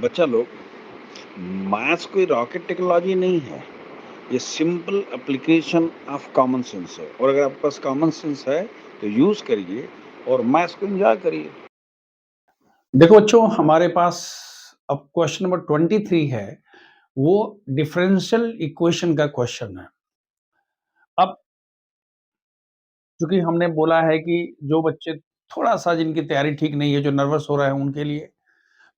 बच्चा लोग, मैथ्स कोई रॉकेट टेक्नोलॉजी नहीं है। ये simple application of common sense है और अगर आपके पास कॉमन सेंस है तो यूज करिए और मैथ्स को एंजॉय करिए। देखो बच्चों, हमारे पास अब क्वेश्चन नंबर 23 है। वो डिफरेंशियल इक्वेशन का क्वेश्चन है। अब चूंकि हमने बोला है कि जो बच्चे थोड़ा सा जिनकी तैयारी ठीक नहीं है, जो नर्वस हो रहे हैं उनके लिए,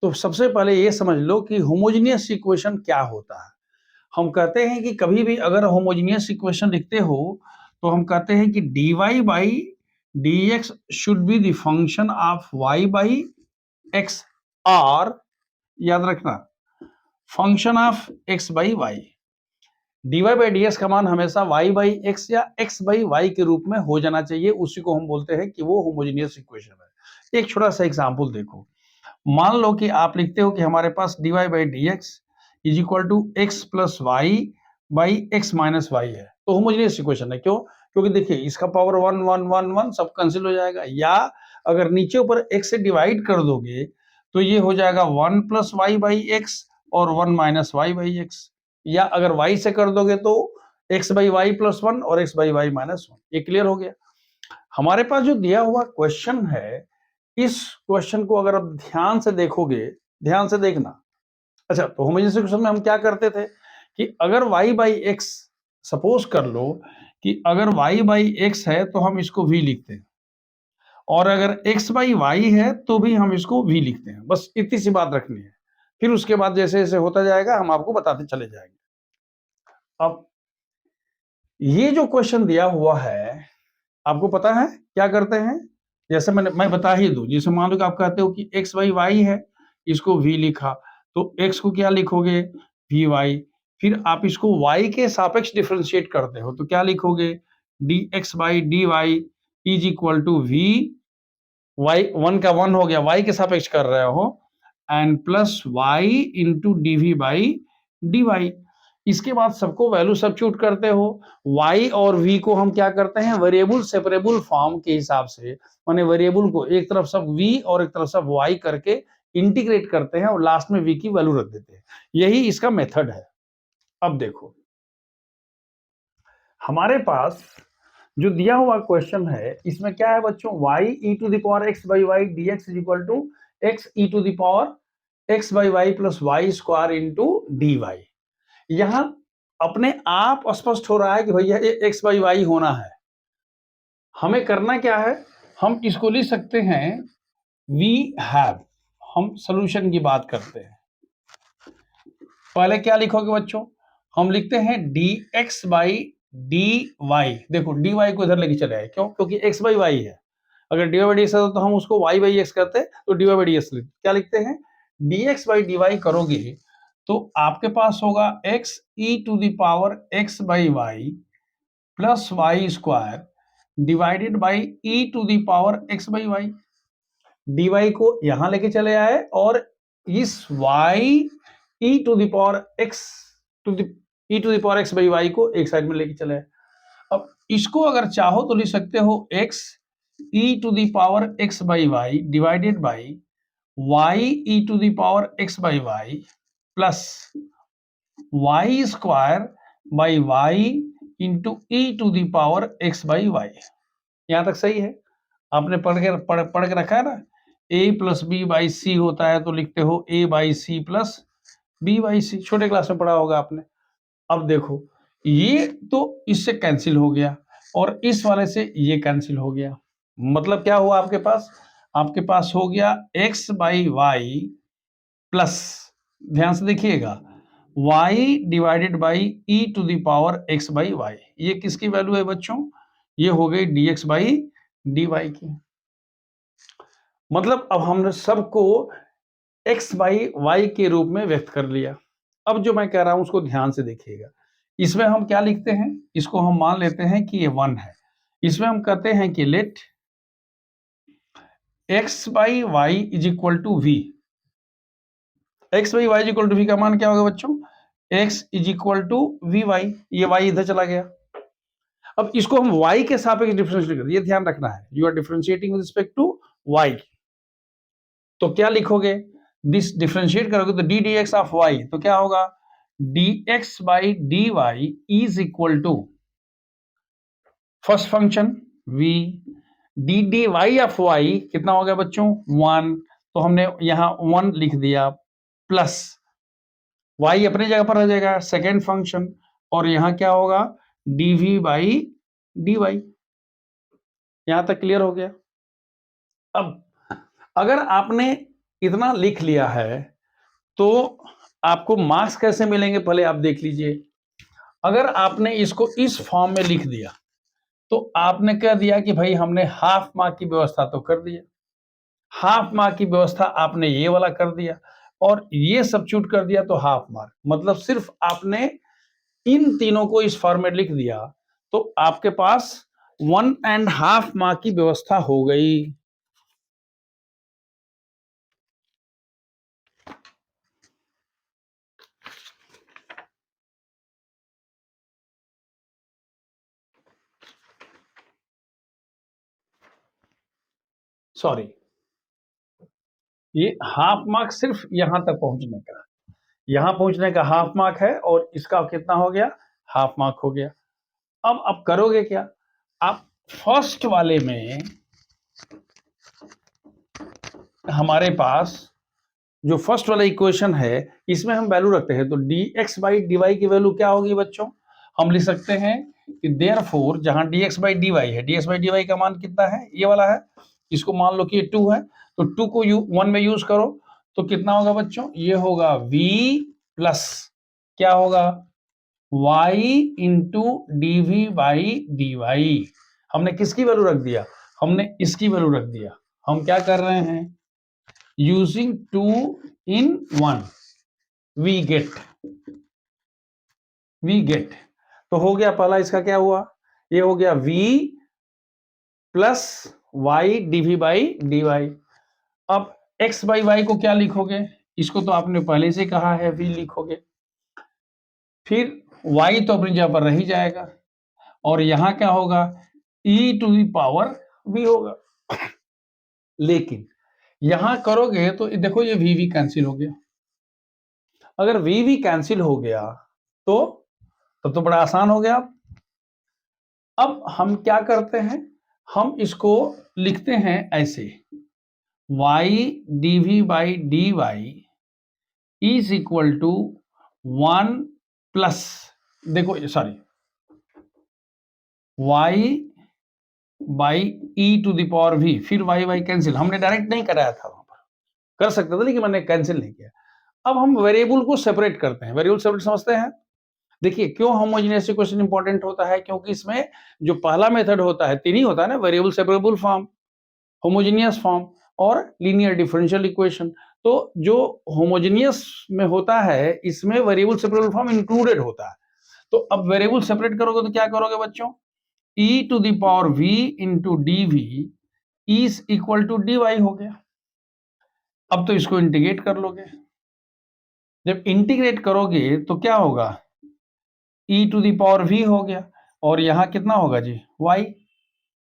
तो सबसे पहले ये समझ लो कि होमोजेनियस इक्वेशन क्या होता है। हम कहते हैं कि कभी भी अगर होमोजेनियस इक्वेशन लिखते हो तो हम कहते हैं कि dy by dx should be the function of y by x, और याद रखना function of x by y. dy by ds का मान हमेशा y बाई x या x बाई y के रूप में हो जाना चाहिए, उसी को हम बोलते हैं कि वो होमोजेनियस इक्वेशन है। एक छोटा सा एग्जांपल देखो। मान लो कि आप लिखते हो कि हमारे पास dy by dx is equal to x plus y by x minus y है, तो होमोजेनियस इक्वेशन है। क्यों? क्योंकि देखिए इसका पावर 1 1 1 1 सब कैंसिल हो जाएगा, या अगर नीचे ऊपर x से डिवाइड कर दोगे तो ये हो जाएगा 1 प्लस वाई बाई एक्स और 1 माइनस वाई बाई एक्स, या अगर y से कर दोगे तो x बाई वाई प्लस 1 और x बाई वाई माइनस 1। ये क्लियर हो गया। हमारे पास जो दिया हुआ क्वेश्चन है, इस क्वेश्चन को अगर आप ध्यान से देखोगे, ध्यान से देखना। अच्छा, तो होमोजेनियस इक्वेशन में हम क्या करते थे कि अगर y बाई एक्स, सपोज कर लो कि अगर y बाई एक्स है तो हम इसको v लिखते हैं, और अगर x बाई वाई है तो भी हम इसको v लिखते हैं। बस इतनी सी बात रखनी है, फिर उसके बाद जैसे जैसे होता जाएगा हम आपको बताते चले जाएंगे। अब ये जो क्वेश्चन दिया हुआ है, आपको पता है क्या करते हैं? जैसे मैं बता ही दूं, जैसे मान लो कि आप कहते हो कि x बाई वाई है, इसको v लिखा, तो x को क्या लिखोगे? V y. फिर आप इसको y के सापेक्ष डिफरेंशिएट करते हो तो क्या लिखोगे? dx by D Y is equal to v y, one का वन हो गया, y के सापेक्ष कर रहे हो, and plus y into d v by D y. इसके बाद सबको वैल्यू सब्स्टिट्यूट करते हो। y और v को हम क्या करते हैं? वेरिएबल सेपरेबल फॉर्म के हिसाब से, माने वेरिएबल को एक तरफ सब v और एक तरफ सब y करके इंटीग्रेट करते हैं और लास्ट में v की वैल्यू रख देते हैं। यही इसका मेथड है। अब देखो, हमारे पास जो दिया हुआ क्वेश्चन है, इसमें क्या है बच्चों? y e to the power x by y dx is equal to x e to the power x by Y plus y square into d y. यहां अपने आप स्पष्ट हो रहा है कि भैया ये x बाई वाई होना है। हमें करना क्या है? हम इसको लिख सकते हैं वी हैव। हम सोल्यूशन की बात करते हैं। पहले क्या लिखोगे बच्चों? हम लिखते हैं dx बाई डी वाई। देखो डी वाई को इधर लेके चले आए, क्यों? क्योंकि x बाई वाई है। अगर d Y by D x तो हम उसको y बाई एक्स करते, तो d Y by D x लिखते। क्या लिखते हैं? dx बाई डी वाई करोगे तो आपके पास होगा x e to the power x by Y plus y square divided by e to the power x by y. D y को यहां लेके चले आए और इस y e to the power x to the e to the power x by y को एक side में लेके चले आए। अब इसको अगर चाहो तो लिख सकते हो x e to the power x by y divided by y e to the power x by Y plus y square by y into e to the power x by y. यहां तक सही है? आपने पढ़ के रखा है ना, a plus B by C होता है तो लिखते हो a by C plus B by C. छोटे क्लास में पढ़ा होगा आपने। अब देखो, ये तो इससे कैंसिल हो गया और इस वाले से ये कैंसिल हो गया। मतलब क्या हुआ आपके पास? आपके पास हो गया x बाई वाई प्लस, ध्यान से देखिएगा, y divided by e to the power x by y. ये किसकी वैल्यू है बच्चों? ये हो गई dx बाई dy की। मतलब अब हमने सबको x बाई वाई के रूप में व्यक्त कर लिया। अब जो मैं कह रहा हूं उसको ध्यान से देखिएगा। इसमें हम क्या लिखते हैं? इसको हम मान लेते हैं कि ये 1 है। इसमें हम कहते हैं कि let x by y is equal to v. x by y is equal to v का मान क्या होगा बच्चों? x is equal to v y. ये y इधर चला गया। अब इसको हम y के सापेक्ष डिफरेंशिएट करें, ये ध्यान रखना है। You are differentiating with respect to y। तो क्या लिखोगे? दिस डिफरेंशिएट करोगे तो d d x of y, तो क्या होगा, d x by D Y is equal to first function v, d d y of y कितना हो गया बच्चों 1, तो हमने यहां 1 लिख दिया, प्लस y अपनी जगह पर रह जाएगा सेकेंड फंक्शन, और यहां क्या होगा dv बाई dy। यहां तक क्लियर हो गया। अब अगर आपने इतना लिख लिया है तो आपको मार्क्स कैसे मिलेंगे पहले आप देख लीजिए। अगर आपने इसको इस फॉर्म में लिख दिया तो आपने कह दिया कि भाई हमने हाफ मार्क की व्यवस्था तो कर दिया, हाफ मार्क की व्यवस्था आपने ये वाला कर दिया और ये सब्स्टिट्यूट कर दिया तो हाफ मार्क, मतलब सिर्फ आपने इन तीनों को इस फॉर्मेट लिख दिया तो आपके पास 1.5 मार्क की व्यवस्था हो गई। सॉरी, ये हाफ मार्क सिर्फ यहां तक पहुंचने का, यहां पहुंचने का हाफ मार्क है और इसका कितना हो गया, हाफ मार्क हो गया। अब करोगे क्या, आप फर्स्ट वाले में हमारे पास जो फर्स्ट वाला इक्वेशन है इसमें हम वैल्यू रखते हैं, तो dx बाई dy की वैल्यू क्या होगी बच्चों, हम लिख सकते हैं कि देयरफॉर जहां dx बाई dy है, dx बाई dy का मान कितना है, ये वाला है, इसको मान लो कि ये 2 है, तो 2 को 1 में यूज करो तो कितना होगा बच्चों, ये होगा v प्लस क्या होगा y into dv by dy। हमने किसकी वैल्यू रख दिया, हमने इसकी वैल्यू रख दिया। हम क्या कर रहे हैं, using 2 in 1 we get, तो हो गया पहला, इसका क्या हुआ, ये हो गया v plus y dv by D y. अब x बाई वाई को क्या लिखोगे, इसको तो आपने पहले से कहा है v लिखोगे, फिर y तो अपनी जगह पर रह ही जाएगा और यहां क्या होगा e to the power v होगा। लेकिन यहां करोगे तो देखो ये v कैंसिल हो गया, अगर v कैंसिल हो गया तो बड़ा आसान हो गया। अब हम क्या करते हैं, हम इसको लिखते हैं ऐसे, y dv by D Y is equal to 1 plus, देखो sorry, y by E to the power v, फिर y कैंसिल, हमने डायरेक्ट नहीं कराया था, वहां पर कर सकते थे लेकिन मैंने कैंसिल नहीं किया। अब हम वेरिएबल को सेपरेट करते हैं, वेरिएबल सेपरेट समझते हैं। देखिए क्यों होमोजेनियस इक्वेशन इंपॉर्टेंट होता है, क्योंकि इसमें जो पहला मेथड होता है, तीन ही होता है ना, variable separable form, homogeneous form और लीनियर डिफरेंशियल इक्वेशन। तो जो होमोजेनियस में होता है इसमें वेरिएबल सेपरेबल फॉर्म इंक्लूडेड होता है। तो अब वेरिएबल सेपरेट करोगे तो क्या करोगे बच्चों, e to the power v into d v is equal to d y हो गया। अब तो इसको इंटीग्रेट कर लोगे, जब इंटीग्रेट करोगे तो क्या होगा, e to the power v हो गया और यहां कितना होगा जी y।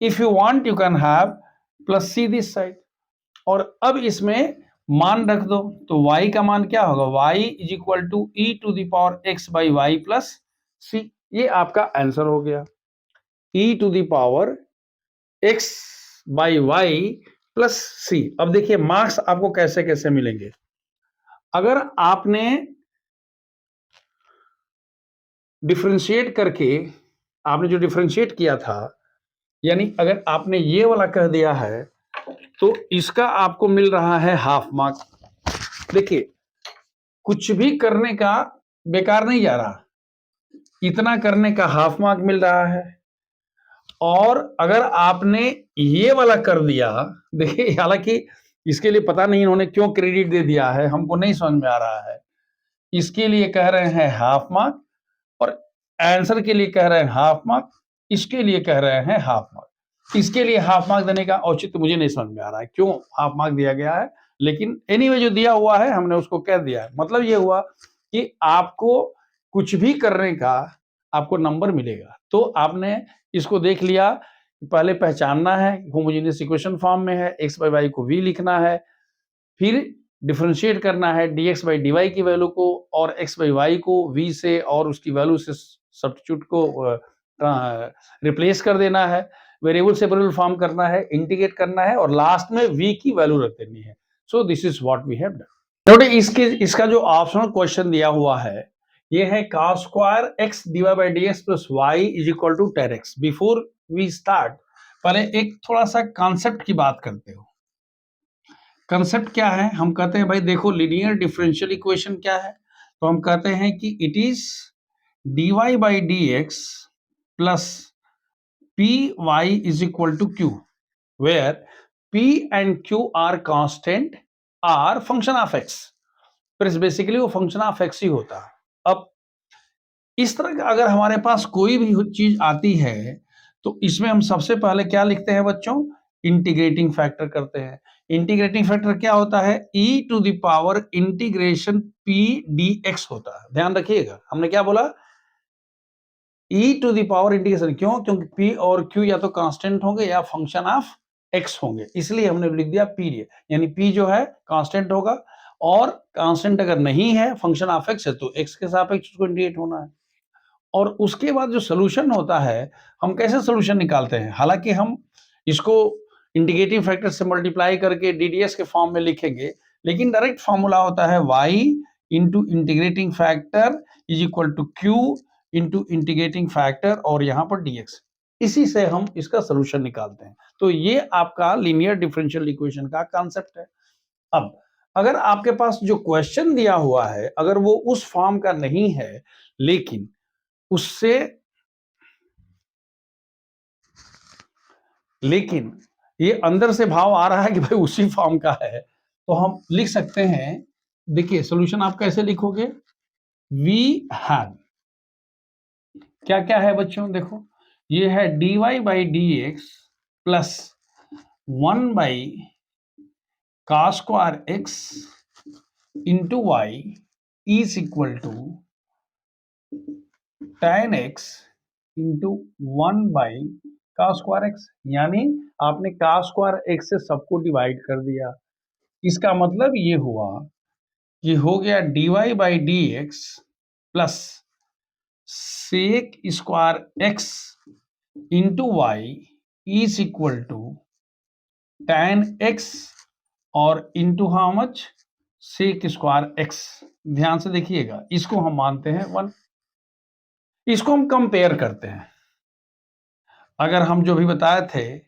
If you want you can have plus c this side, और अब इसमें मान रख दो तो y का मान क्या होगा, y is equal to E to the power x by Y plus C. ये आपका आंसर हो गया, e to the power x by Y plus C. अब देखिए मार्क्स आपको कैसे कैसे मिलेंगे, अगर आपने डिफरेंशिएट करके, आपने जो डिफरेंशिएट किया था, यानी अगर आपने ये वाला कह दिया है तो इसका आपको मिल रहा है हाफ मार्क। देखिए कुछ भी करने का बेकार नहीं जा रहा, इतना करने का हाफ मार्क मिल रहा है। और अगर आपने ये वाला कर दिया, देखिए हालांकि इसके लिए पता नहीं इन्होंने क्यों क्रेडिट दे दिया है, हमको नहीं समझ में आ रहा है। इसके लिए कह रहे हैं हाफ मार्क और आंसर के लिए कह रहे हैं हाफ मार्क, इसके लिए कह रहे हैं हाफ मार्क। इसके लिए हाफ मार्क देने का औचित्य मुझे नहीं समझ में आ रहा है क्यों हाफ मार्क दिया गया है, लेकिन एनीवे जो दिया हुआ है हमने उसको कह दिया है। मतलब ये हुआ कि आपको कुछ भी करने का आपको नंबर मिलेगा। तो आपने इसको देख लिया, पहले पहचानना है होमोजेनियस इक्वेशन फॉर्म में है, एक्स बाई वाई को v लिखना है, फिर डिफरेंशिएट करना है dx बाई dy की वैल्यू को और x बाई y को v से और उसकी वैल्यू से सब्स्टिट्यूट को रिप्लेस कर देना है, वेरिएबल सेपरेबल फॉर्म करना है, इंटीग्रेट करना है और लास्ट में v की वैल्यू रख देनी है। So this is what we have done. Notice इसका जो ऑप्शनल क्वेश्चन दिया हुआ है ये है cos square x dy by dx plus y is equal to tan x। Before we start पहले एक थोड़ा सा कॉन्सेप्ट की बात करते हो। कंसेप्ट क्या है? हम कहते हैं भाई देखो लीनियर डिफरेंशियल इक्वेशन क्या है, तो हम कहते हैं कि it is dy by dx plus py is equal to q where p and q are constant are function of x। फिर बेसिकली वो फंक्शन ऑफ x ही होता है। अब इस तरह का अगर हमारे पास कोई भी चीज आती है तो इसमें हम सबसे पहले क्या लिखते हैं बच्चों? इंटीग्रेटिंग फैक्टर करते हैं। इंटीग्रेटिंग फैक्टर क्या होता है? e to the power integration p dx होता है। ध्यान रखिएगा, हमने क्या बोला? e to the power integration. क्यों? क्योंकि p और q या तो कांस्टेंट होंगे या फंक्शन ऑफ x होंगे, इसलिए हमने लिख दिया p d। यानी p जो है कांस्टेंट होगा और कांस्टेंट अगर नहीं है, फंक्शन ऑफ x है, तो x के सापेक्ष उसको इंटीग्रेट होना है। और उसके बाद जो सोल्यूशन होता है, हम कैसे सोल्यूशन निकालते हैं? हालांकि हम इसको इंटीग्रेटिंग फैक्टर से मल्टीप्लाई करके ddx के फॉर्म में लिखेंगे, लेकिन डायरेक्ट फॉर्मूला होता है y into integrating factor is equal to q into integrating factor और यहां पर dx। इसी से हम इसका सोल्यूशन निकालते हैं। तो ये आपका लीनियर डिफरेंशियल इक्वेशन का कॉन्सेप्ट है। अब अगर आपके पास जो क्वेश्चन दिया हुआ है अगर वो उस फॉर्म का नहीं है, लेकिन उससे ये अंदर से भाव आ रहा है कि भाई उसी फॉर्म का है, तो हम लिख सकते हैं। देखिए सॉल्यूशन आप कैसे लिखोगे? वी हैव क्या क्या है बच्चों? देखो ये है dy by D x plus 1 by cos square x into y is equal to tan x into 1 by cos square x. यानी आपने cos स्क्वायर एक्स से सबको डिवाइड कर दिया। इसका मतलब ये हुआ कि हो गया dy by D x plus sec square x into y is equal to tan x और into how much? Sec square x. ध्यान से देखिएगा, इसको हम मानते हैं 1। इसको हम कंपेयर करते हैं। अगर हम जो भी बताए थे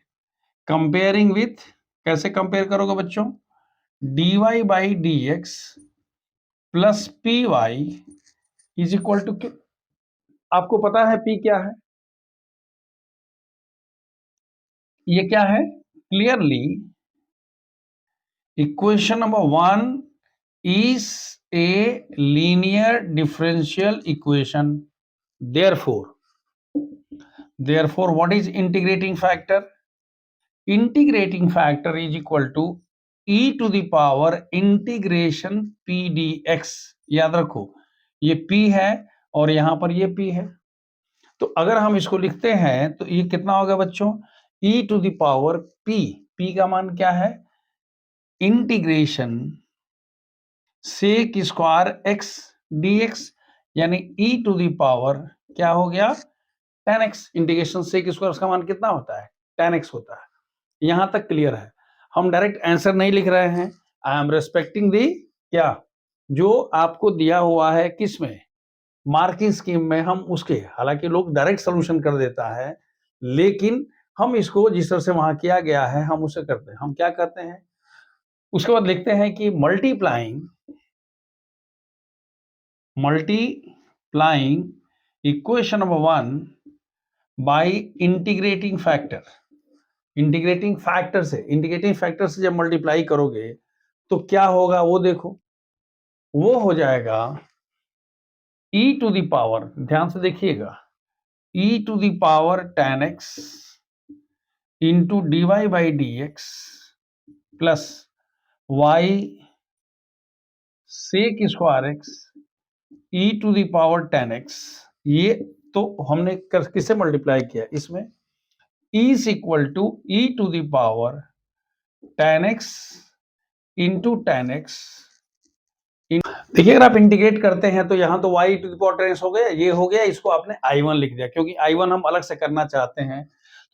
कंपेयरिंग विथ, कैसे कंपेयर करोगे बच्चों? dy by D x plus p y is equal to, आपको पता है p क्या है? ये क्या है? Clearly equation number 1 is a linear differential equation. Therefore what is integrating factor? Integrating factor is equal to e to the power integration p dx। याद रखो ये p है और यहां पर ये p है, तो अगर हम इसको लिखते हैं तो ये कितना होगा बच्चों? e to the power p का मान क्या है? Integration sec square x dx, यानी e टू द पावर क्या हो गया? tan x। Integration sec square का मान कितना होता है? tan x होता है। यहां तक क्लियर है? हम डायरेक्ट आंसर नहीं लिख रहे हैं, आई एम रेस्पेक्टिंग दी क्या जो आपको दिया हुआ है, किसमें? मार्किंग स्कीम में हम उसके, हालांकि लोग डायरेक्ट सोल्यूशन कर देता है, लेकिन हम इसको जिस तरह से वहां किया गया है हम उसे करते हैं। हम क्या करते हैं? उसके बाद लिखते हैं कि multiplying equation number 1 by integrating factor. Integrating factor से जब मल्टीप्लाई करोगे तो क्या होगा वो देखो, वो हो जाएगा e टू द पावर, ध्यान से देखिएगा, e to the power tan x into dy by D x plus y sec square x e to the power tan x। ये तो हमने किससे मल्टीप्लाई किया? इसमें e is equal to e to the power tan x into tan x. देखिए अगर आप integrate करते हैं तो यहाँ तो y to the power 10x हो गया, ये हो गया, इसको आपने I1 लिख दिया क्योंकि I1 हम अलग से करना चाहते हैं।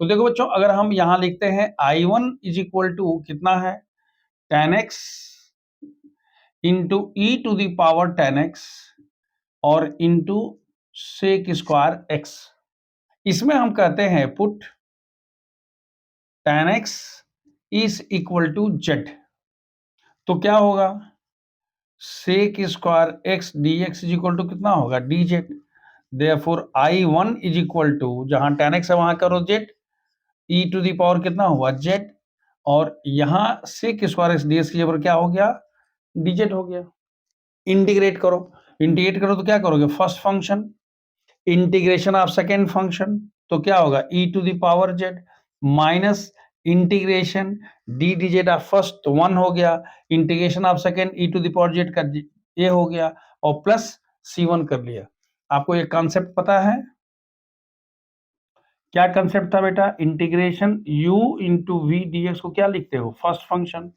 तो देखो बच्चों, अगर हम यहाँ लिखते हैं I1 इज इक्वल टू कितना है 10x into e to the power 10x और इंटू सेक स्क्वायर x। इसमें हम कहते हैं put 10x is equal to z। तो क्या होगा sec square x dx is equal to कितना होगा dz। Therefore I1 is equal to, जहां 10x है वहां करो z, e to the power कितना हुआ z, और यहां सेक स्क्वायर x dx की जगह क्या हो गया dz हो गया। इंटीग्रेट करो, इंटीग्रेट करो तो क्या करोगे first function integration of second function, तो क्या होगा e to the power z minus integration d d z of first 1 हो गया, integration of second e to the power z का ये हो गया, और प्लस c1 कर लिया। आपको ये कॉन्सेप्ट पता है क्या कंसेप्ट था बेटा? Integration u into v d को क्या लिखते हो first function,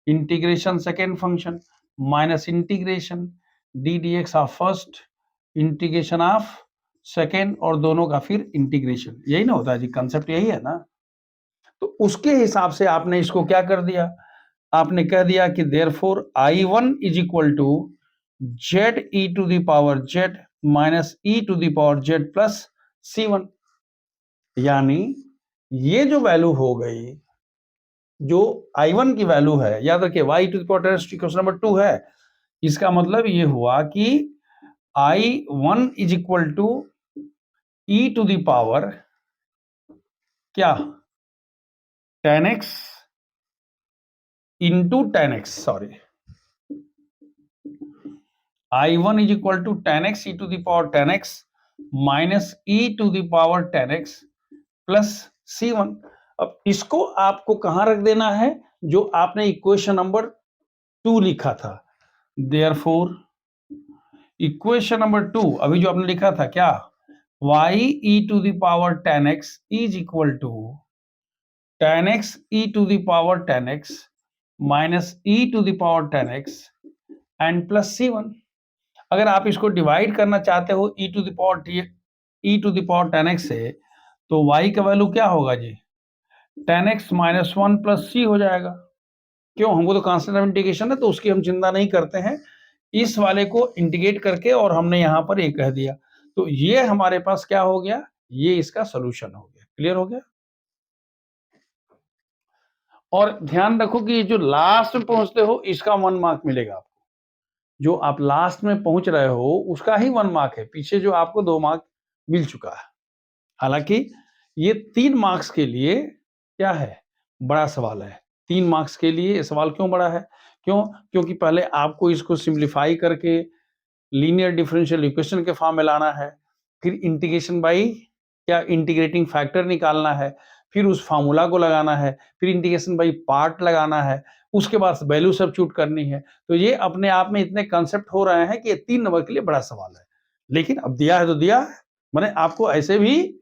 integration second function minus integration d d x of first, integration of second, और दोनों का फिर इंटीग्रेशन। यही ना होता है जी, कंसेप्ट यही है ना। तो उसके हिसाब से आपने इसको क्या कर दिया, आपने कह दिया कि therefore I1 is equal to z e to the power z minus e to the power z plus C1। यानी ये जो वैल्यू हो गई, जो I1 की वैल्यू है, याद रखिए y to the power 10 question number 2 है, इसका मतलब ये हुआ कि I1 is equal to e to the power क्या 10x into 10x, sorry I1 is equal to 10x e to the power 10x minus e to the power 10x plus C1। अब इसको आपको कहां रख देना है, जो आपने इक्वेशन नंबर 2 लिखा था। देयरफॉर इक्वेशन नंबर 2 अभी जो आपने लिखा था क्या, y e to the power 10x is equal to 10x e to the power 10x minus e to the power 10x and plus C1। अगर आप इसको डिवाइड करना चाहते हो e to the power 10x से, तो y का value क्या होगा जी 10x माइनस 1 प्लस c हो जाएगा। क्यों, हमको तो कांस्टेंट ऑफ इंटीग्रेशन है तो उसकी हम चिंता नहीं करते हैं, इस वाले को इंटीग्रेट करके और हमने यहां पर ये कह दिया, तो ये हमारे पास क्या हो गया, ये इसका सोल्यूशन हो गया। क्लियर हो गया? और ध्यान रखो कि जो लास्ट में पहुंचते हो इसका 1 मार्क मिलेगा आपको, जो आप लास्ट में पहुंच रहे हो उसका ही 1 मार्क है, पीछे जो आपको 2 मार्क मिल चुका है। हालांकि ये 3 मार्क्स के लिए क्या है, बड़ा सवाल है। 3 मार्क्स के लिए सवाल क्यों बड़ा है, क्यों, क्योंकि पहले आपको इसको सिंप्लीफाई करके लीनियर डिफरेंशियल इक्वेशन के फॉर्म में लाना है, फिर इंटीग्रेशन बाई क्या इंटीग्रेटिंग फैक्टर निकालना है, फिर उस फार्मूला को लगाना है, फिर इंटीग्रेशन बाई पार्ट लगाना है, उसके बाद वैल्यू सब्स्टिट्यूट करनी है। तो ये अपने आप में इतने कंसेप्ट हो रहे हैं कि ये 3 नंबर के लिए बड़ा सवाल है। लेकिन अब दिया है तो दिया है, माने आपको ऐसे भी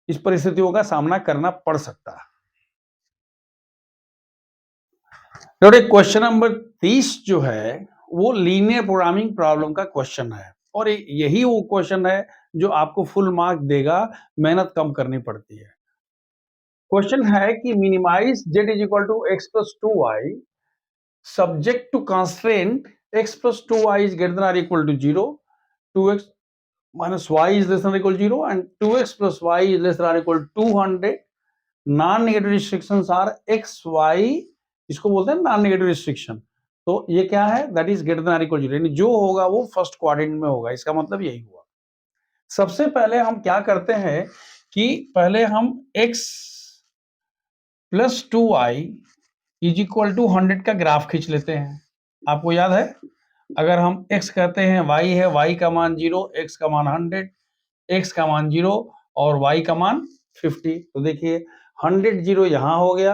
इस परिस्थितियों का सामना करना पड़ सकता है। क्वेश्चन नंबर 30 जो है वो लीनियर प्रोग्रामिंग प्रॉब्लम का क्वेश्चन है, और यही वो क्वेश्चन है जो आपको फुल मार्क देगा, मेहनत कम करनी पड़ती है। क्वेश्चन है कि minimize z is equal to x plus 2y subject to constraint x plus 2y is greater than or equal to 0, 2x minus y is less than or equal to 0 and 2x plus y is less than or equal to 200. Non-negative restrictions are x, y, इसको बोलते हैं non-negative restriction। तो ये क्या है, that is greater than or equal to 0, यानी जो होगा वो फर्स्ट क्वाड्रेंट में होगा, इसका मतलब यही हुआ। सबसे पहले हम क्या करते हैं कि पहले हम x plus 2y is equal to 100 का ग्राफ खींच लेते हैं। आपको याद है, अगर हम x कहते हैं y है, y का मान 0, x का मान 100, x का मान 0 और y का मान 50। तो देखिए 100 0 यहाँ हो गया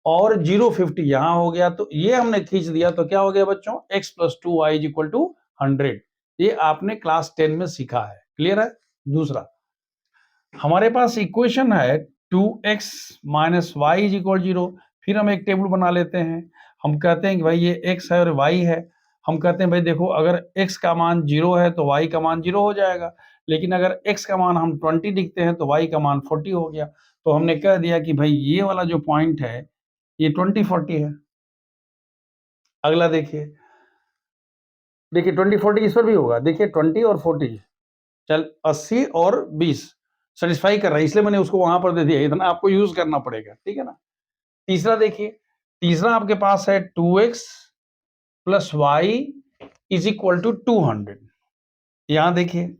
और 0 50 यहाँ हो गया, तो ये हमने खींच दिया, तो क्या हो गया बच्चों x plus 2y is equal to 100। ये आपने क्लास 10 में सीखा है। क्लियर है? दूसरा हमारे पास इक्वेशन है 2x minus Y is equal 0। फिर हम एक टेबल बना लेते हैं, हम कहते हैं कि भाई ये x है और y है, हम कहते हैं भाई देखो अगर x का मान 0 है तो y का मान 0 हो जाएगा, लेकिन अगर x का मान हम 20 लिखते हैं तो y का मान 40 हो गया। तो हमने कह दिया कि भाई ये वाला जो पॉइंट है ये 20-40 है। अगला देखिए, 20-40 इस पर भी होगा, देखिए 20 और 40, चल 80 और 20 सेटिस्फाई कर रहा है, इसलिए मैंने उसको वहां पर दे दिया, इतना आपको यूज करना पड़ेगा, ठीक है ना। तीसरा देखिए, तीसरा आपके पास है 2x plus y is equal to 200। यहां देखिए,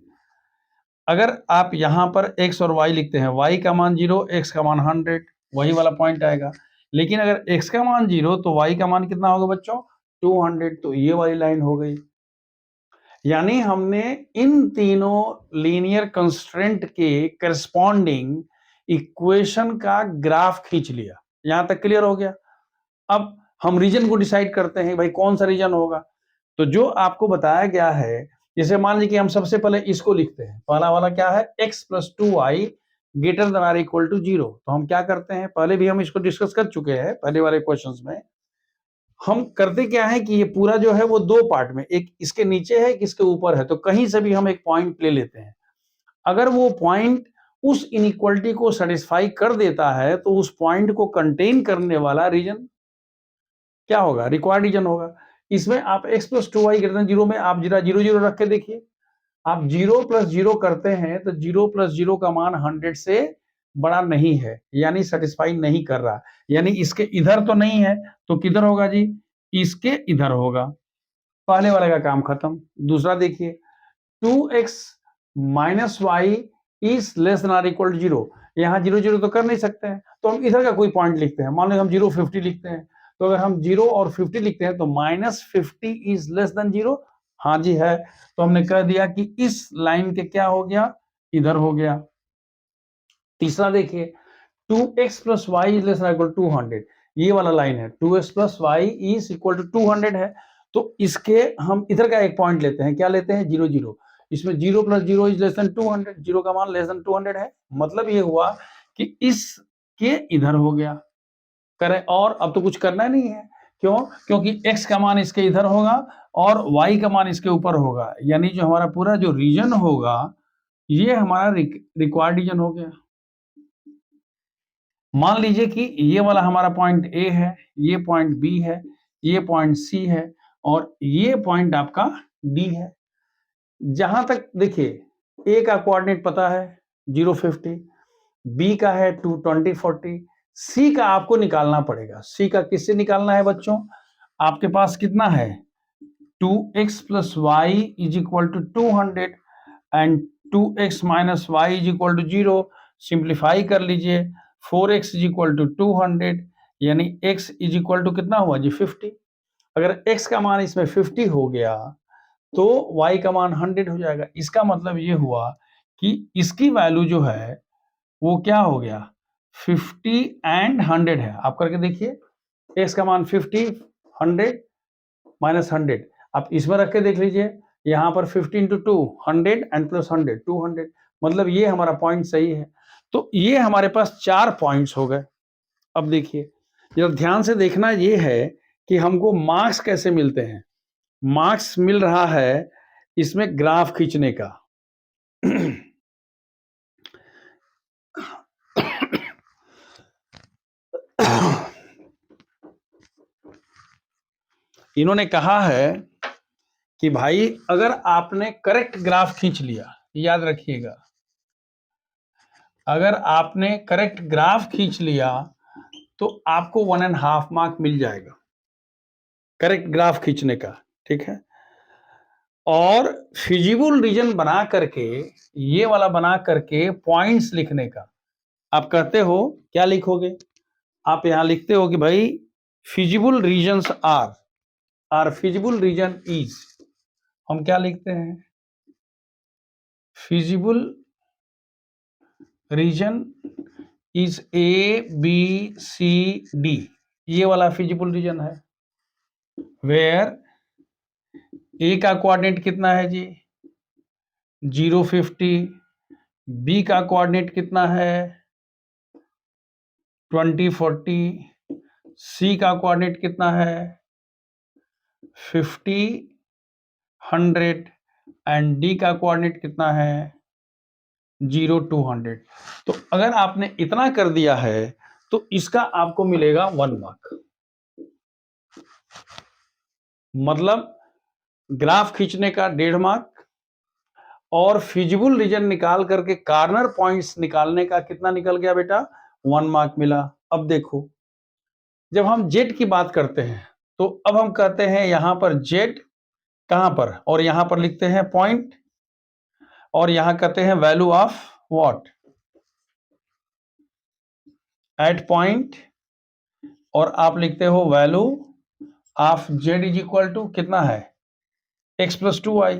अगर आप यहां पर x और y लिखते हैं, y का मान 0, x का मान 100, वही वाला पॉइंट आएगा। लेकिन अगर x का मान 0 तो y का मान कितना होगा बच्चों, 200, तो ये वाली लाइन हो गई। यानी हमने इन तीनों लीनियर कंस्ट्रेंट के करस्पॉन्डिंग इक्वेशन का ग्राफ खींच लिया। यहां तक क्लियर हो गया। अब हम रीजन को डिसाइड करते हैं, भाई कौन सा रीजन होगा। तो जो आपको बताया गया है, जैसे मान लीजिए कि हम सबसे पहले इसको लिखते हैं, पहला वाला क्या है, x plus 2y greater than or equal to 0। तो हम क्या करते हैं, पहले भी हम इसको डिस्कस कर चुके हैं पहले वाले क्वेश्चंस में। हम करते क्या है कि ये पूरा जो है वो दो पार्ट में, एक इसके नीचे है, एक इसके ऊपर है, तो कहीं से भी हम एक पॉइंट ले लेते हैं। अगर वो पॉइंट उस इनइक्वालिटी को सेटिस्फाई कर देता है तो उस पॉइंट को कंटेन करने वाला रीजन क्या होगा, रिक्वायर्ड रीजन होगा। इसमें आप x plus 2y greater then 0 में आप जरा 0 0 रख के देखिए, आप 0 प्लस 0 करते हैं तो 0 प्लस 0 का मान 100 से बड़ा नहीं है, यानी सेटिस्फाई नहीं कर रहा, यानी इसके इधर तो नहीं है, तो किधर होगा जी, इसके इधर होगा। पहले वाले का काम खत्म। दूसरा देखिए, 2x minus Y is less than or equal to 0। यहाँ 0 0 तो कर नहीं सकते हैं, तो हम इधर का कोई पॉइंट लिखते हैं, मान लो हम 0-50 लिखते हैं। तो अगर हम 0 और 50 लिखते हैं तो -50 इज लेस देन 0, हाँ जी है। तो हमने कह दिया कि इस लाइन के क्या हो गया, इधर हो गया। तीसरा देखिए, 2x plus y is less than equal to 200, ये वाला लाइन है, 2x plus y is equal to 200 है। तो इसके हम इधर का एक पॉइंट लेते हैं, क्या लेते हैं, 0 0। इसमें 0 प्लस 0 इज लेस देन 200, 0 का मान लेस देन 200 है। मतलब ये हुआ कि इसके इधर हो गया। करें, और अब तो कुछ करना नहीं है, क्यों, क्योंकि x का मान इसके इधर होगा और y का मान इसके ऊपर होगा, यानी जो हमारा पूरा जो रीजन होगा ये हमारा रिक्वायर्ड रीजन हो गया। मान लीजिए कि ये वाला हमारा पॉइंट ए है, ये पॉइंट बी है, ये पॉइंट सी है और ये पॉइंट आपका डी है। जहां तक देखिए ए का कोऑर्डिनेट पता है 0-50, बी का है 220-40, सी का आपको निकालना पड़ेगा। सी का किससे निकालना है बच्चों, आपके पास कितना है, 2x plus y is equal to 200 and 2x minus Y is equal to 0। Simplify कर लीजिए, 4x इज इक्वल टू 200, यानी x इज इक्वल टू कितना हुआ जी, 50। अगर x का मान इसमें 50 हो गया तो y का मान 100 हो जाएगा। इसका मतलब ये हुआ कि इसकी वैल्यू जो है वो क्या हो गया, 50 एंड 100 है। आप करके देखिए, x का मान 50, 100 माइनस 100, आप इसमें रख के देख लीजिए, यहाँ पर 50 इंटू 2 100 एंड प्लस 100 200, मतलब ये हमारा पॉइंट सही है। तो ये हमारे पास 4 पॉइंट्स हो गए। अब देखिए, जब ध्यान से देखना ये है कि हमको मार्क्स कैसे मिलते हैं। मार्क्स मिल रहा है इसमें ग्राफ खींचने का। इन्होंने कहा है कि भाई अगर आपने करेक्ट ग्राफ खींच लिया, याद रखिएगा, अगर आपने करेक्ट ग्राफ खींच लिया तो आपको 1.5 मार्क मिल जाएगा, करेक्ट ग्राफ खींचने का, ठीक है। और फिजिबल रीजन बना करके, ये वाला बना करके पॉइंट्स लिखने का, आप कहते हो क्या लिखोगे, आप यहां लिखते हो कि भाई feasible regions are feasible region is, हम क्या लिखते हैं, feasible region is A B C D, ये वाला फिजिबल रीजन है। वेयर ए का कोऑर्डिनेट कितना है जी, 0-50, बी का कोऑर्डिनेट कितना है 20-40, C का कोऑर्डिनेट कितना है 50, 100 एंड D का कोऑर्डिनेट कितना है 0, 200। तो अगर आपने इतना कर दिया है तो इसका आपको मिलेगा 1 मार्क। मतलब ग्राफ खींचने का 1.5 मार्क और फिजिबल रीजन निकाल करके कार्नर पॉइंट्स निकालने का कितना निकल गया बेटा 1 मार्क मिला। अब देखो जब हम जेड की बात करते हैं तो अब हम कहते हैं यहां पर जेड कहां पर, और यहां पर लिखते हैं पॉइंट, और यहां कहते हैं value of what at point, और आप लिखते हो value of z is equal to कितना है x प्लस 2y।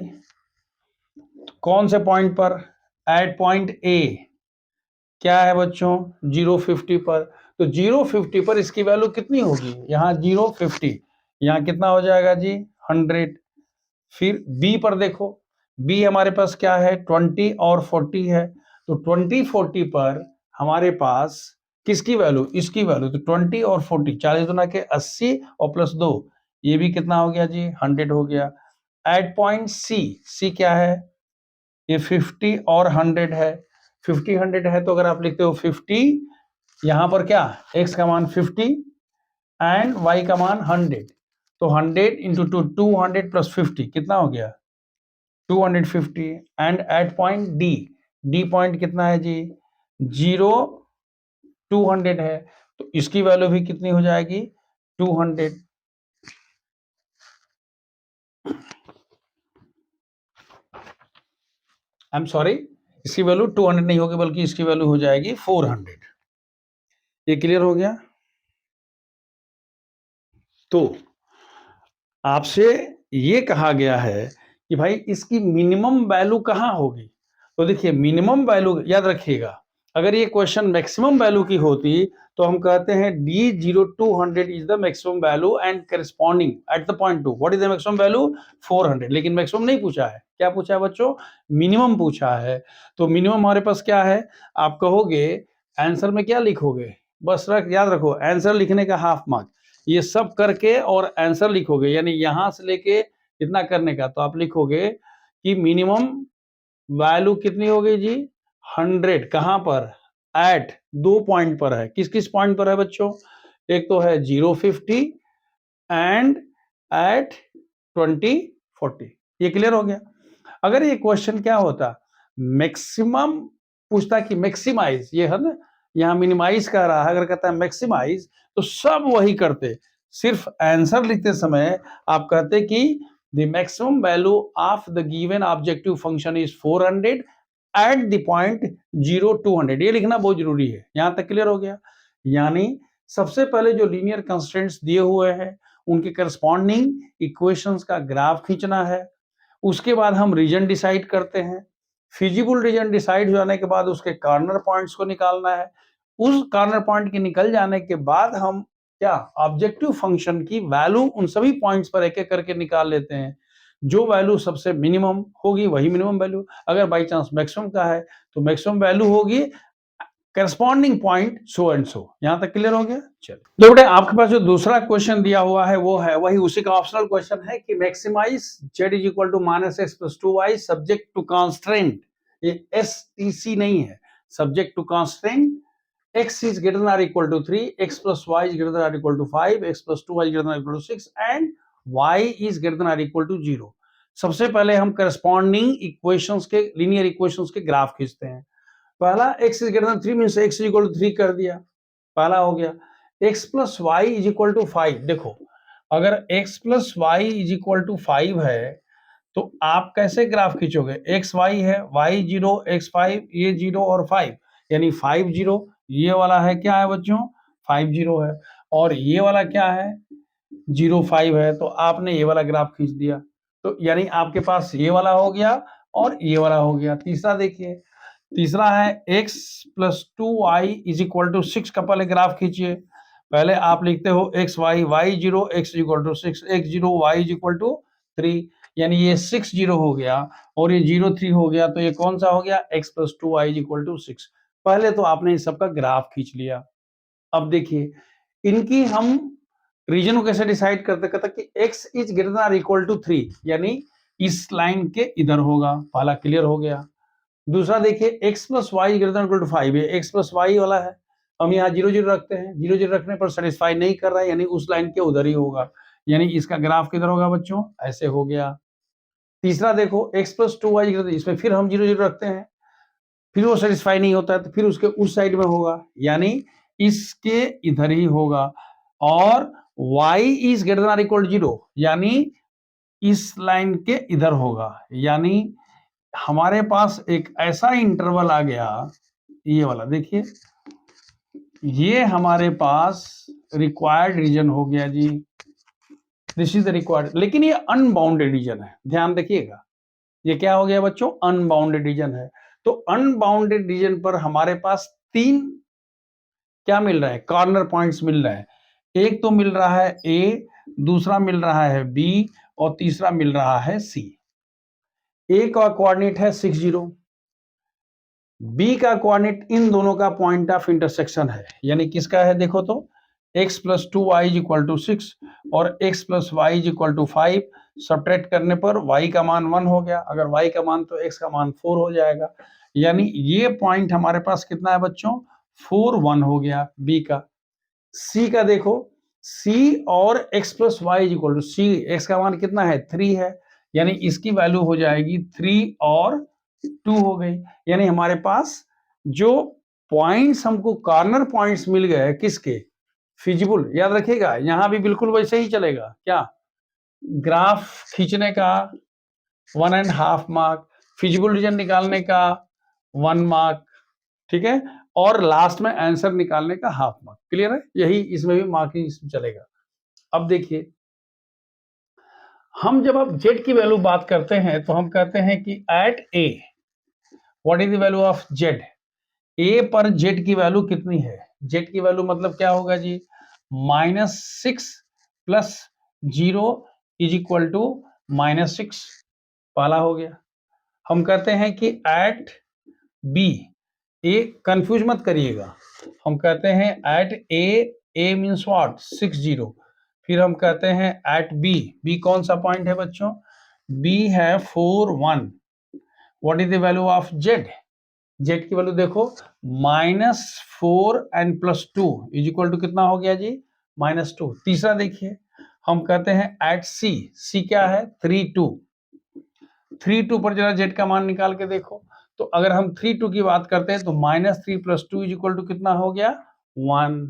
कौन से पॉइंट पर एट पॉइंट ए क्या है बच्चों 050 पर। तो 050 पर इसकी वैल्यू कितनी होगी यहाँ 050, यहाँ कितना हो जाएगा जी 100। फिर बी पर देखो, बी हमारे पास क्या है 20 और 40 है। तो 20 40 पर हमारे पास किसकी वैल्यू, इसकी वैल्यू। तो 20 और 40 40 दुना के 80 और प्लस 2 ये भी कितना हो गया जी 100 हो गया। एट पॉइंट सी, सी क्या है ये 50 और 100 है। 50 100 है तो अगर आप लिखते हो 50 यहां पर क्या x का मान 50 एंड y का मान 100, तो 100 इंटू 200 प्लस 50 कितना हो गया 250। And at point D, D point कितना है जी 0 200 है, तो इसकी वैल्यू भी कितनी हो जाएगी 200। आई एम सॉरी, इसकी वैल्यू 200 नहीं होगी बल्कि इसकी वैल्यू हो जाएगी 400। ये क्लियर हो गया। तो आपसे ये कहा गया है कि भाई इसकी मिनिमम वैल्यू कहाँ होगी। तो देखिए मिनिमम वैल्यू याद रखिएगा, अगर ये क्वेश्चन मैक्सिमम वैल्यू की होती तो हम कहते हैं D0200 is the maximum value and corresponding at the point 2 what is the maximum value 400। लेकिन मैक्सिमम नहीं पूछा है, क्या पूछा है बच्चों मिनिमम पूछा है। तो मिनिमम हमारे पास क्या है, आप कहोगे आंसर में क्या लिखोगे, बस याद रखो आंसर लिखने का हाफ मार्क, ये सब करके और आंसर लिखोगे, यानी यहां से लेके इतना करने का। तो आप लिखोगे कि मिनिमम वैल्यू कितनी होगी जी 100, कहां पर एट 2 पॉइंट पर है। किस किस पॉइंट पर है बच्चों, एक तो है 050 एंड एट 2040। ये क्लियर हो गया। अगर ये क्वेश्चन क्या होता मैक्सिमम पूछता कि मैक्सिमाइज, ये है ना यहाँ मिनिमाइज कर रहा है, अगर कहता है मैक्सिमाइज तो सब वही करते, सिर्फ आंसर लिखते समय आप कहते कि the maximum value of the given objective function is 400 at the point 0 200। ये लिखना बहुत जरूरी है। यहां तक क्लियर हो गया। यानी सबसे पहले जो लीनियर कंस्ट्रेंट्स दिए हुए हैं उनके करस्पॉन्डिंग इक्वेशंस का ग्राफ खींचना है, उसके बाद हम रीजन डिसाइड करते हैं, फिजिबल रीजन डिसाइड हो जाने के बाद उसके कॉर्नर पॉइंट्स को निकालना है, उस कॉर्नर पॉइंट के निकल जाने के बाद हम क्या ऑब्जेक्टिव फंक्शन की वैल्यू उन सभी पॉइंट्स पर एक एक करके निकाल लेते हैं। जो वैल्यू सबसे मिनिमम होगी वही मिनिमम वैल्यू, अगर बाई चांस मैक्सिमम का है तो मैक्सिमम वैल्यू होगी corresponding point so and so. यहां तक क्लियर हो गया। चलिए तो बेटे आपके पास जो दूसरा क्वेश्चन दिया हुआ है वो है वही उसी का ऑप्शनल क्वेश्चन है कि maximize z is equal to -x plus 2y subject to constraint. ये STC नहीं है, subject to constraint x is greater than or equal to 3, x plus y is greater than or equal to 5, x plus 2y is greater than or equal to 6 and y is greater than or equal to 0। सबसे पहले हम corresponding equations के linear equations के graph खींचते हैं। पहला x is greater than 3 means x is equal to 3 कर दिया, पहला हो गया। x plus y is equal to 5, देखो अगर x plus y is equal to 5 है तो आप कैसे ग्राफ खींचोगे, x y है y 0 x 5 ये 0 और 5 यानी 5 0, ये वाला है क्या है बच्चों 5 0 है, और ये वाला क्या है 0 5 है, तो आपने ये वाला ग्राफ खींच दिया। तो यानी आपके पास ये वाला हो गया और ये वाला हो गया। तीसरा देखिए, तीसरा है x plus 2y is equal to 6 का पहले ग्राफ खींचिए। पहले आप लिखते हो x y y 0 x equal to 6 x 0 y is equal to 3, यानी ये 6 0 हो गया और ये 0 3 हो गया, तो ये कौन सा हो गया x plus 2y is equal to 6। पहले तो आपने इस सबका ग्राफ खींच लिया। अब देखिए इनकी हम रीजन को कैसे डिसाइड करते, कहते कि x is greater than equal to 3, यानी इस लाइन के इधर होगा, पहला क्लियर हो गया। दूसरा देखिए x plus y greater than equal to 5 है, x प्लस वाई वाला है, हम यहाँ 0 0 रखते हैं, 0 0 रखने पर सेटिस्फाई नहीं कर रहा है, यानी उस लाइन के उधर ही होगा, यानी इसका ग्राफ किधर होगा बच्चों, ऐसे हो गया। तीसरा देखो x प्लस 2y, इसमें फिर हम 0 0 रखते हैं, फिर वो सेटिस्फाई नहीं होता है तो फिर उसके उस साइड में होगा, यानी इसके इधर ही होगा। और y is greater than equal to 0, यानी इस लाइन के इधर होगा, यानी हमारे पास एक ऐसा इंटरवल आ गया, ये वाला देखिए, ये हमारे पास रिक्वायर्ड रीजन हो गया जी, दिस इज द रिक्वायर्ड, लेकिन ये अनबाउंडेड रीजन है, ध्यान रखिएगा, ये क्या हो गया बच्चों, अनबाउंडेड रीजन है। तो अनबाउंडेड रीजन पर हमारे पास 3 क्या मिल रहा है, कॉर्नर पॉइंट्स मिल रहा है। एक तो मिल रहा है ए, दूसरा मिल रहा है बी, और तीसरा मिल रहा है सी। ए का कोऑर्डिनेट है 6 0, बी का कोऑर्डिनेट इन दोनों का पॉइंट ऑफ इंटरसेक्शन है, यानी किसका है देखो तो, x plus 2y is equal to 6 और x plus y is equal to 5, subtract करने पर y का मान 1 हो गया, अगर y का मान तो x का मान 4 हो जाएगा, यानी ये पॉइंट हमारे पास कितना है बच्चों, 4 1 हो गया b का। c का देखो, c और x plus y is equal to, c x का मान कितना है 3 है, यानी इसकी वैल्यू हो जाएगी 3 और 2 हो गई, यानी हमारे पास जो पॉइंट्स हमको कॉर्नर पॉइंट्स मिल गए किसके, फिजिबल, याद रखिएगा यहां भी बिल्कुल वैसे ही चलेगा, क्या ग्राफ खींचने का 1.5 मार्क, फिजिबल रीजन निकालने का 1 मार्क, ठीक है, और लास्ट में आंसर निकालने का हाफ मार्क, क्लियर है, यही इसमें भी मार्किंग चलेगा। अब देखिए, हम जब अब z की वैल्यू बात करते हैं तो हम कहते हैं कि at a what is the value of z, a पर z की वैल्यू कितनी है, z की वैल्यू मतलब क्या होगा जी, -6 प्लस 0 इज इक्वल टू -6, पहला हो गया। हम कहते हैं कि एट b, ए कंफ्यूज मत करिएगा, हम कहते हैं एट ए मीन्स व्हाट 6 0, फिर हम कहते हैं एट बी कौन सा पॉइंट है बच्चों, बी है 4 1, what is the value of Z, Z की वैल्यू देखो -4 एंड +2 इज इक्वल टू कितना हो गया जी, -2। तीसरा देखिए, हम कहते हैं एट सी क्या है 3 2, 3 2 पर जरा जेड का मान निकाल के देखो, तो अगर हम 3 2 की बात करते हैं तो -3 + 2 इज इक्वल टू कितना हो गया 1।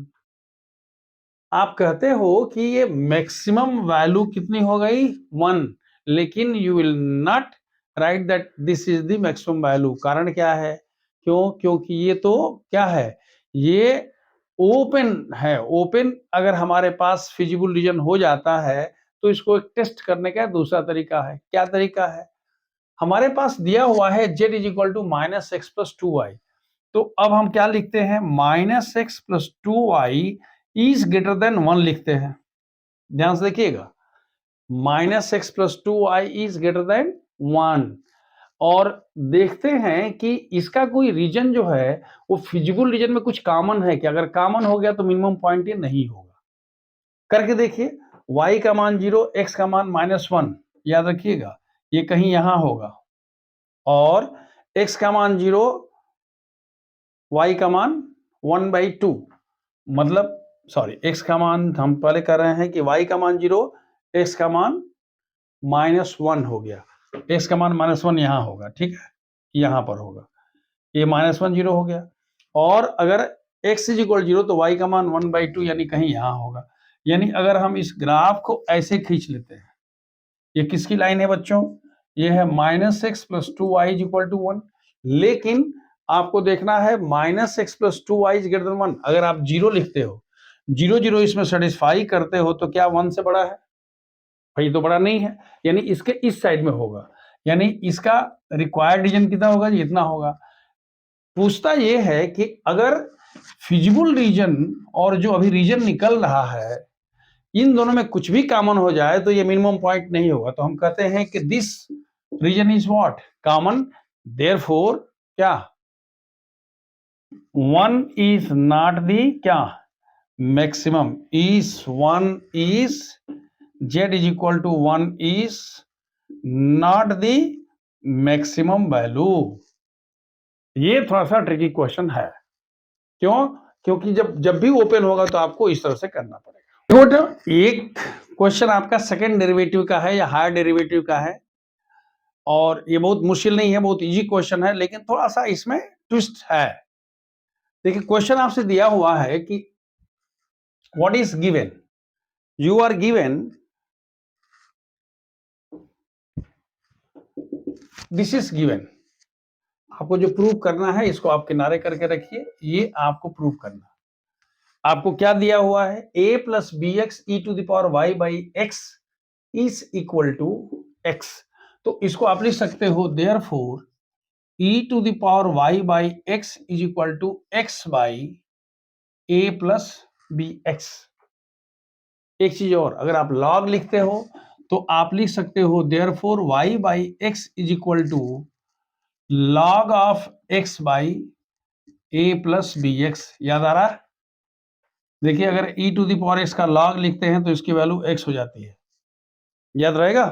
आप कहते हो कि ये मैक्सिमम वैल्यू कितनी हो गई 1, लेकिन you will not right that this is the maximum value, कारण क्या है, क्यों, क्योंकि ये तो क्या है, ये ओपन है, ओपन अगर हमारे पास फिजिबल रीजन हो जाता है तो इसको एक टेस्ट करने का दूसरा तरीका है, क्या तरीका है, हमारे पास दिया हुआ है z is equal to -x plus 2y, तो अब हम क्या लिखते हैं, -x plus 2y is greater than 1 लिखते हैं, ध्यान से देखिएगा, -x plus 2y is greater than 1, और देखते हैं कि इसका कोई रीजन जो है वो फिजिबल रीजन में कुछ कॉमन है कि, अगर कॉमन हो गया तो मिनिमम पॉइंट ये नहीं होगा, करके देखिए, y का मान 0, x का मान -1, याद रखिएगा ये कहीं यहां होगा, और x का मान 0, y का मान 1/2, मतलब सॉरी x का मान हम पहले कर रहे हैं कि y का मान 0, x का मान -1 हो गया, x का मान -1 यहां होगा, ठीक है, यहां पर होगा, ये -1 0 हो गया, और अगर x इज इक्वल 0 तो y का मान 1/2 यानी कहीं यहां होगा, यानी अगर हम इस ग्राफ को ऐसे खींच लेते हैं, ये किसकी लाइन है बच्चों, ये है -x plus 2y is equal to 1, लेकिन आपको देखना है -x plus 2y is greater than 1, अगर आप 0 लिखते हो, 0 0 इसमें सेटिस्फाई करते हो तो क्या 1 से बड़ा है, भाई तो बड़ा नहीं है, यानी इसके इस साइड में होगा, यानी इसका रिक्वायर्ड रीजन कितना होगा जी, इतना होगा। पूछता ये है कि अगर फिजिबल रीजन और जो अभी रीजन निकल रहा है इन दोनों में कुछ भी कॉमन हो जाए तो ये मिनिमम पॉइंट नहीं होगा, तो हम कहते हैं कि this region is what common, therefore क्या 1 इज नॉट दी क्या maximum is 1 is z is equal to 1 is not the maximum value। ये थोड़ा सा ट्रिकी क्वेश्चन है। क्यों? क्योंकि जब जब भी ओपन होगा तो आपको इस तरह से करना पड़ेगा। गुड। एक क्वेश्चन आपका सेकंड डेरिवेटिव का है या हायर डेरिवेटिव का है, और ये बहुत मुश्किल नहीं है, बहुत इजी क्वेश्चन है, लेकिन थोड़ा सा इसमें ट्विस्ट है। देखिए क्वेश्चन आपसे दिया हुआ है कि what is given, you are given this is given. आपको जो प्रूव करना है इसको आप किनारे करके रखिए, ये आपको प्रूव करना। आपको क्या दिया हुआ है, a plus B x e to the power y by x is equal to x. तो इसको आप लिख सकते हो therefore e to the power y by x is equal to x by a plus B x. एक चीज और, अगर आप log लिखते हो तो आप लिख सकते हो therefore y by x is equal to log of x by a plus B x. याद आ रहा है? देखिए अगर e टू दावर x का log लिखते हैं तो इसकी वैल्यू x हो जाती है। याद रहेगा?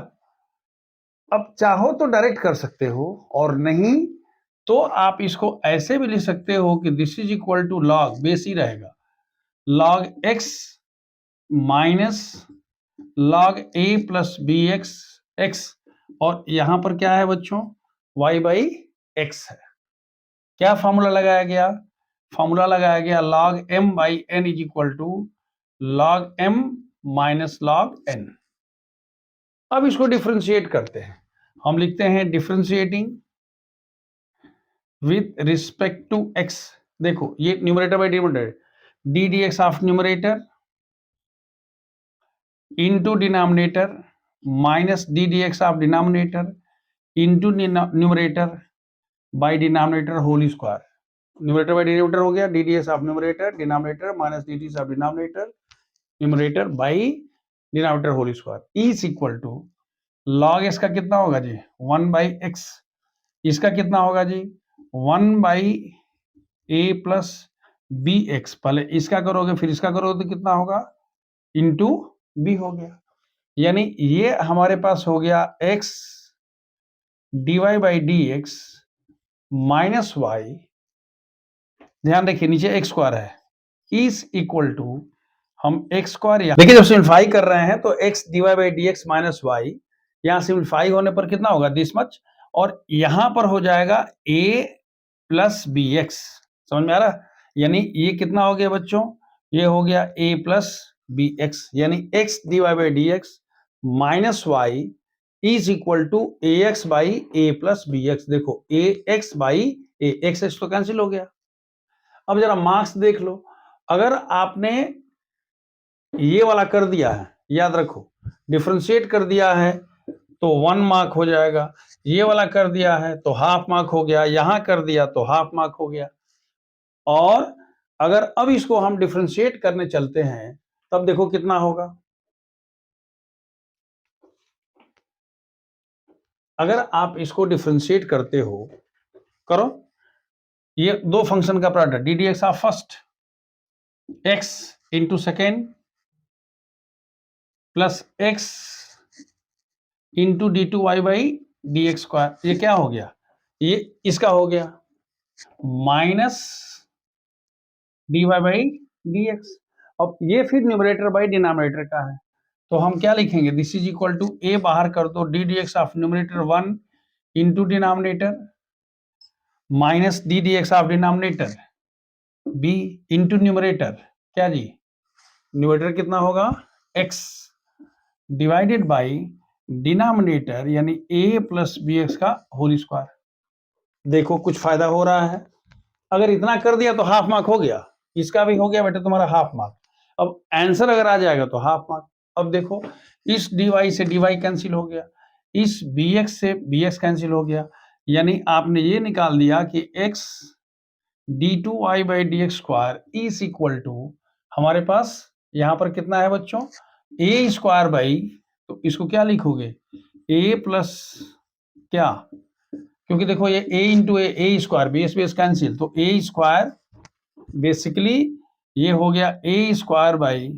अब चाहो तो डायरेक्ट कर सकते हो, और नहीं तो आप इसको ऐसे भी लिख सकते हो कि this is equal to log, base ही रहेगा, log x minus log a plus B X X, और यहां पर क्या है बच्चों, y बाई एक्स है। क्या फॉर्मूला लगाया गया? फॉर्मूला लगाया गया log m by n is equal to log m minus log n। अब इसको डिफरेंशिएट करते हैं, हम लिखते हैं differentiating with respect to x। देखो ये numerator by denominator, d d x of numerator into denominator minus d d x of denominator into numerator by denominator whole square. Numerator by denominator हो गया, d d x of numerator denominator minus d d x of denominator numerator by denominator whole square is equal to log इसका कितना होगा जी, 1 by x. इसका कितना होगा जी, 1 by A plus B x. पहले इसका करोगे फिर इसका करोगे तो कितना होगा, इंटू बी हो गया। यानी ये हमारे पास हो गया x D Y by D x minus y, ध्यान रखिए नीचे एक्स स्क्वायर है, इज इक्वल टू, हम एक्स स्क्वायर, देखिए जब सिंप्लीफाई कर रहे हैं तो x D Y by D x minus y, यहां सिंप्लीफाई होने पर कितना होगा, दिस मच, और यहां पर हो जाएगा a प्लस बी एक्स। समझ में आ रहा है? यानी ये कितना हो गया बच्चों, ये हो गया a प्लस बी एक्स, यानी x D Y by D x minus Y is equal to A X by A plus B X. देखो A X by A, X X तो कैंसिल हो गया। अब जरा मार्क्स देख लो, अगर आपने ये वाला कर दिया है, याद रखो डिफरेंशिएट कर दिया है तो 1 मार्क हो जाएगा, ये वाला कर दिया है तो हाफ मार्क हो गया, यहां कर दिया तो हाफ मार्क हो गया। और अगर अब इसको हम डिफरेंशिएट करने चलते हैं तब देखो कितना होगा। अगर आप इसको डिफरेंशिएट करते हो, करो, ये दो फंक्शन का product d d x of first x into second plus x into d two Y by D x square, ये क्या हो गया, ये इसका हो गया minus d Y by D x. अब ये फिर न्यूमरेटर बाई डिनोमिनेटर का है, तो हम क्या लिखेंगे, this is equal to a बाहर कर दो, d d x of numerator 1 into denominator minus d d x of denominator b into numerator, क्या जी, न्यूमरेटर कितना होगा x डिवाइडेड बाई डिनोमिनेटर यानी a प्लस बी एक्स का होल स्क्वायर। देखो कुछ फायदा हो रहा है, अगर इतना कर दिया तो हाफ मार्क हो गया, इसका भी हो गया बेटा तुम्हारा हाफ मार्क। अब आंसर अगर आ जाएगा तो हाफ मार्क। अब देखो इस dy से dy कैंसिल हो गया, इस bx से bx कैंसिल हो गया, यानी आपने ये निकाल दिया कि x d two Y by D x square is equal to, हमारे पास यहां पर कितना है बच्चों, ए स्क्वायर बाई, तो इसको क्या लिखोगे, ए प्लस क्या, क्योंकि देखो ये a into A square, base base cancel, तो ए स्क्वायर बेसिकली ये हो गया A square by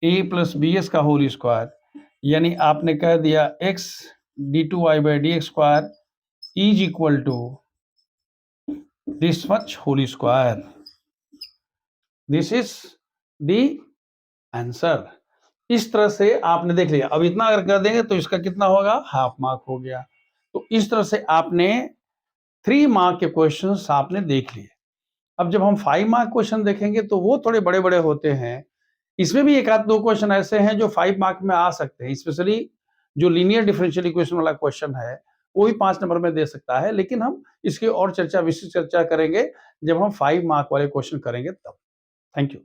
A plus B S का होल स्क्वायर, यानी आपने कह दिया X D two Y by D x square is equal to this much whole square. This is the answer. इस तरह से आपने देख लिया। अब इतना अगर कर देंगे तो इसका कितना होगा, हाफ मार्क हो गया। तो इस तरह से आपने 3 मार्क के क्वेश्चंस आपने देख लिए। अब जब हम 5 मार्क क्वेश्चन देखेंगे तो वो थोड़े बड़े-बड़े होते हैं। इसमें भी एक आध 2 क्वेश्चन ऐसे हैं जो 5 मार्क में आ सकते हैं, स्पेशली जो लीनियर डिफरेंशियल इक्वेशन वाला क्वेश्चन है, वो भी 5 नंबर में दे सकता है। लेकिन हम इसकी और चर्चा, विस्तृत चर्चा करेंगे जब हम 5 मार्क वाले क्वेश्चन करेंगे तब। Thank you.